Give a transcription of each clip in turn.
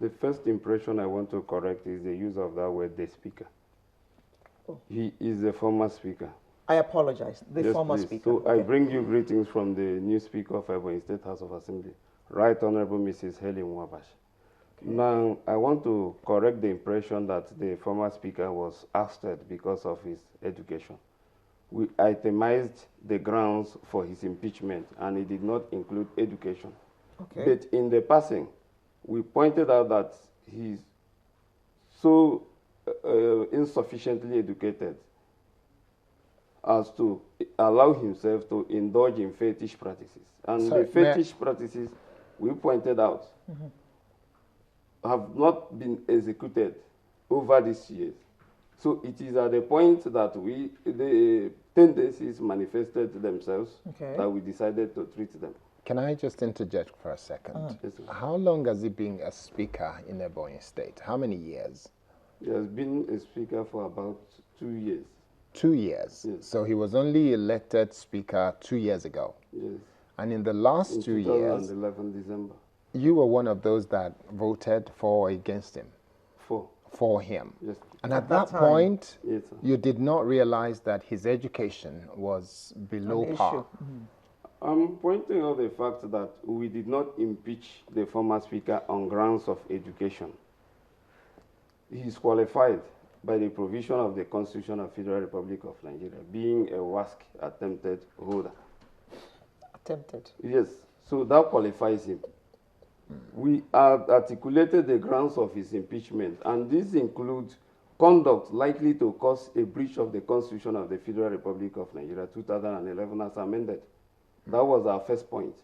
The first impression I want to correct is the use of that word, the speaker. Oh. He is the former speaker. I apologize, the former speaker. So okay. I bring you greetings from the new speaker of Ebonyi State House of Assembly, Right Honorable Mrs. Helen Wabash. Okay. Now, I want to correct the impression that the former speaker was ousted because of his education. We itemized the grounds for his impeachment, and it did not include education. Okay. But in the passing, we pointed out that he's so insufficiently educated as to allow himself to indulge in fetish practices. And the fetish practices we pointed out have not been executed over these years. So it is at the point that the tendencies manifested themselves that we decided to treat them. Can I just interject for a second? Yes, how long has he been a speaker in Ebonyi State? How many years? He has been a speaker for about 2 years. 2 years? Yes. So he was only elected speaker 2 years ago? Yes. And in the last 2 years, 2011 December. You were one of those that voted for or against him? For him? Yes. And at that point, yes, you did not realize that his education was below par? I'm pointing out the fact that we did not impeach the former speaker on grounds of education. He is qualified by the provision of the Constitution of the Federal Republic of Nigeria, being a WASC attempted holder. Attempted? Yes, so that qualifies him. We have articulated the grounds of his impeachment, and these include conduct likely to cause a breach of the Constitution of the Federal Republic of Nigeria, 2011, as amended. That was our first point.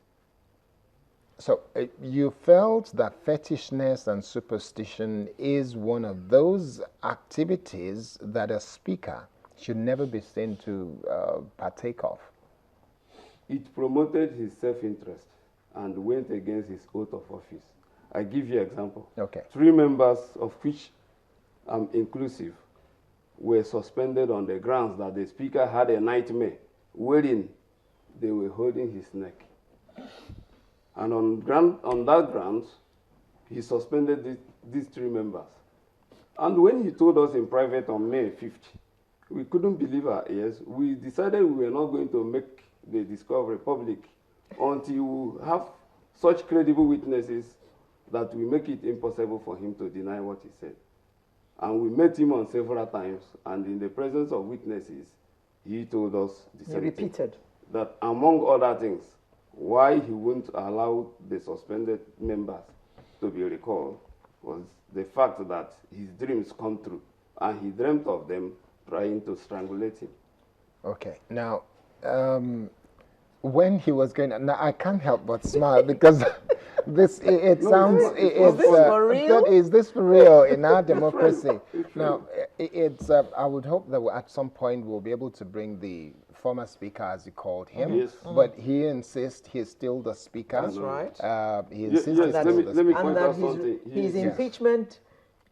So you felt that fetishness and superstition is one of those activities that a speaker should never be seen to partake of? It promoted his self-interest and went against his oath of office. I give you an example. Okay. 3 members, of which I'm inclusive, were suspended on the grounds that the speaker had a nightmare wherein they were holding his neck. And on that grounds, he suspended these 3 members. And when he told us in private on May 5th, we couldn't believe our ears. We decided we were not going to make the discovery public until we have such credible witnesses that we make it impossible for him to deny what he said. And we met him on several times, and in the presence of witnesses, he told us the same repeated thing, that among other things, why he wouldn't allow the suspended members to be recalled was the fact that his dreams come true, and he dreamt of them trying to strangulate him. Okay, now, when he was going, now I can't help but smile because this, it no, sounds, is this for real? Is this for real in our democracy? Now, I would hope that at some point we'll be able to bring the former speaker, as you called him, yes. But he insists he's still the speaker. That's right. He insists he's let me point out something. His impeachment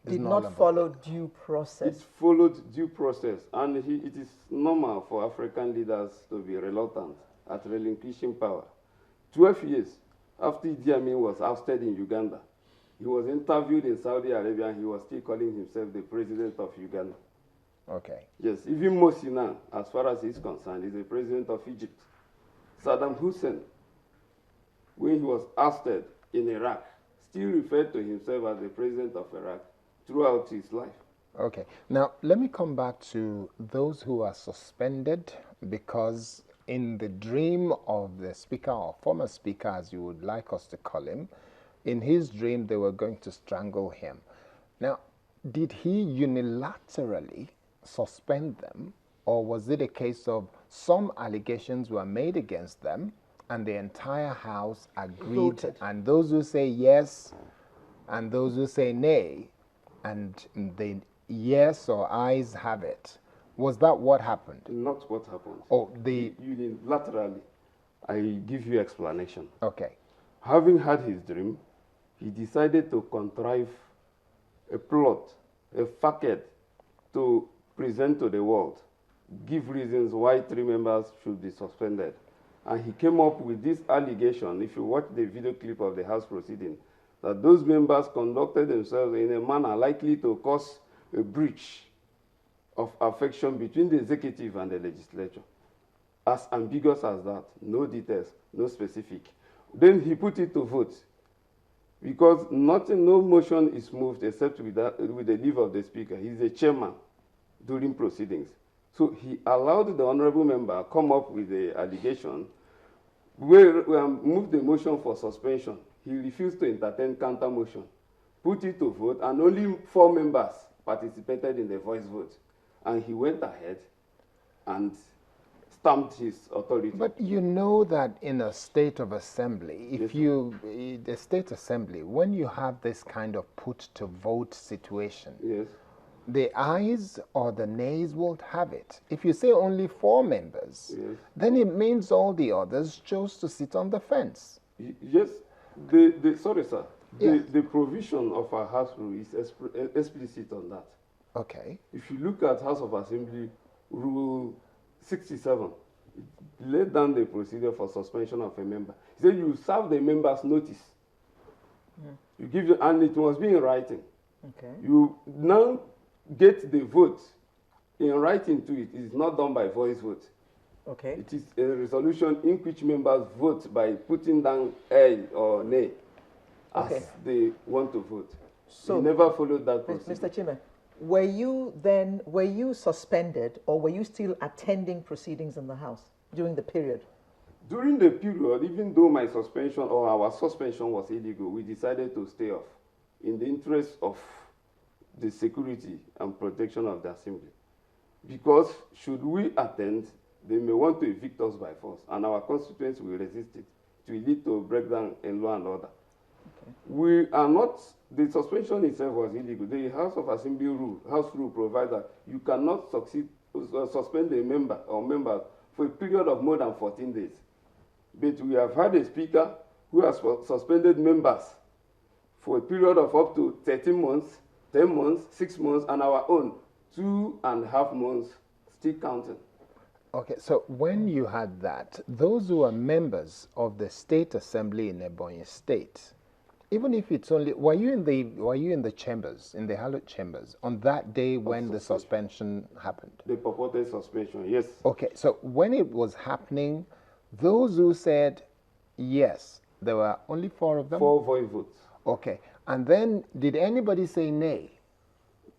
did not follow due process. It followed due process, and it is normal for African leaders to be reluctant at relinquishing power. 12 years after Idi Amin was ousted in Uganda, he was interviewed in Saudi Arabia, and he was still calling himself the president of Uganda. Okay. Yes, even Morsi now, as far as he's concerned, is the president of Egypt. Saddam Hussein, when he was ousted in Iraq, still referred to himself as the president of Iraq throughout his life. Okay. Now, let me come back to those who are suspended because in the dream of the speaker or former speaker, as you would like us to call him, in his dream, they were going to strangle him. Now, did he unilaterally suspend them, or was it a case of some allegations were made against them and the entire house agreed, voted, and those who say yes and those who say nay, and the yes or ayes have it? Was that what happened? Not what happened. Oh, unilaterally. I give you explanation. Okay. Having had his dream, he decided to contrive a plot, a facet to present to the world, give reasons why 3 members should be suspended. And he came up with this allegation, if you watch the video clip of the House proceeding, that those members conducted themselves in a manner likely to cause a breach of affection between the executive and the legislature. As ambiguous as that, no details, no specific. Then he put it to vote, because no motion is moved except with the leave of the speaker. He's the chairman during proceedings. So he allowed the honorable member come up with the allegation, we moved the motion for suspension. He refused to entertain counter motion, put it to vote, and only 4 members participated in the voice vote. And he went ahead and stamped his authority. But you know that in a state of assembly, if the state assembly, when you have this kind of put to vote situation, yes, the ayes or the nays won't have it. If you say only 4 members, yes, then it means all the others chose to sit on the fence. Yes, sorry, sir. The provision of our House rule is explicit on that. Okay. If you look at House of Assembly Rule 67, it laid down the procedure for suspension of a member. It said you serve the members notice. You give them, and it must be in writing. Okay. You now get the vote in writing to it. It is not done by voice vote. Okay. It is a resolution in which members vote by putting down aye or nay as they want to vote. So we never followed that procedure. Mr. Chime, were you suspended, or were you still attending proceedings in the House during the period? During the period, even though my suspension or our suspension was illegal, we decided to stay off in the interest of the security and protection of the assembly. Because should we attend, they may want to evict us by force, and our constituents will resist it. It will lead to a breakdown in law and order. Okay. We are not, the suspension itself was illegal. The House of Assembly rule, House rule provides that you cannot suspend a member or members for a period of more than 14 days. But we have had a speaker who has suspended members for a period of up to 13 months, 10 months, 6 months, and our own 2.5 months still counting. Okay, so when you had that, those who are members of the State Assembly in Ebonyi State, even if it's only, were you in the chambers, in the hallowed chambers, on that day when the suspension happened? The purported suspension, yes. Okay, so when it was happening, those who said yes, there were only 4 of them? 4 voice votes. Okay, and then did anybody say nay?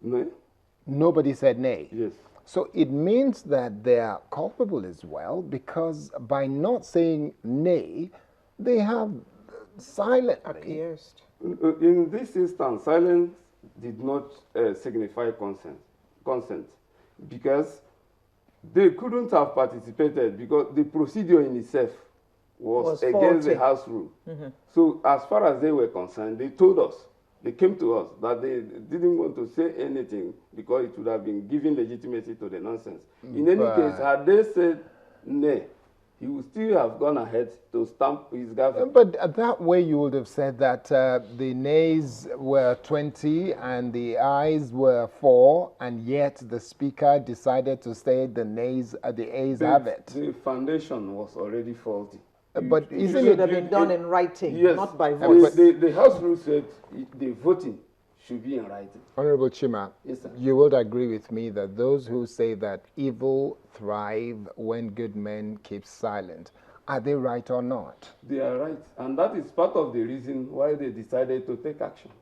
No. Nobody said nay? Yes. So it means that they are culpable as well, because by not saying nay, they have silently acquiesced. In this instance, silence did not signify consent, because they couldn't have participated, because the procedure in itself was against the House rule. Mm-hmm. So as far as they were concerned, they told us, they came to us, that they didn't want to say anything because it would have been giving legitimacy to the nonsense. In any case, had they said nay, he would still have gone ahead to stamp his gavel. But that way you would have said that the nays were 20 and the ayes were 4, and yet the speaker decided to say the ayes have it. The foundation was already faulty. But isn't it have been done in writing, yes, not by voice? The House rule said the voting should be in writing. Honorable Chime, yes, sir. You would agree with me that those who say that evil thrive when good men keep silent, are they right or not? They are right, and that is part of the reason why they decided to take action.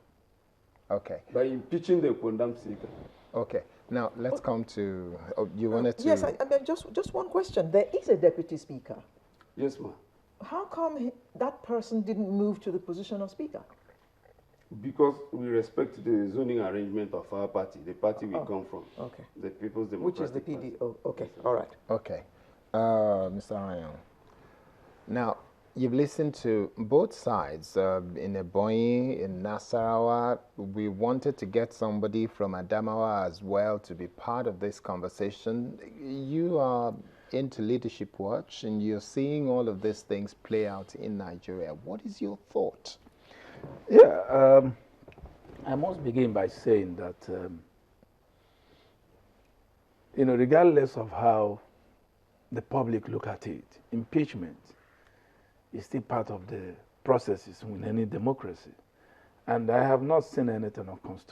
Okay. By impeaching the condemned speaker. Okay. Now let's come to. You wanted to. Yes, I mean, just one question. There is a deputy speaker. Yes, ma'am. How come that person didn't move to the position of speaker? Because we respect the zoning arrangement of our party, the party we come from. Okay. The People's Democratic Which is the Party. PDO. Okay. All right. Okay. Mr. Ryan. Now, you've listened to both sides. In Ebonyi, in Nasarawa, we wanted to get somebody from Adamawa as well to be part of this conversation. You are into Leadership Watch, and you're seeing all of these things play out in Nigeria. What is your thought? Yeah, I must begin by saying that, regardless of how the public look at it, impeachment is still part of the processes in any democracy. And I have not seen anything unconstitutional.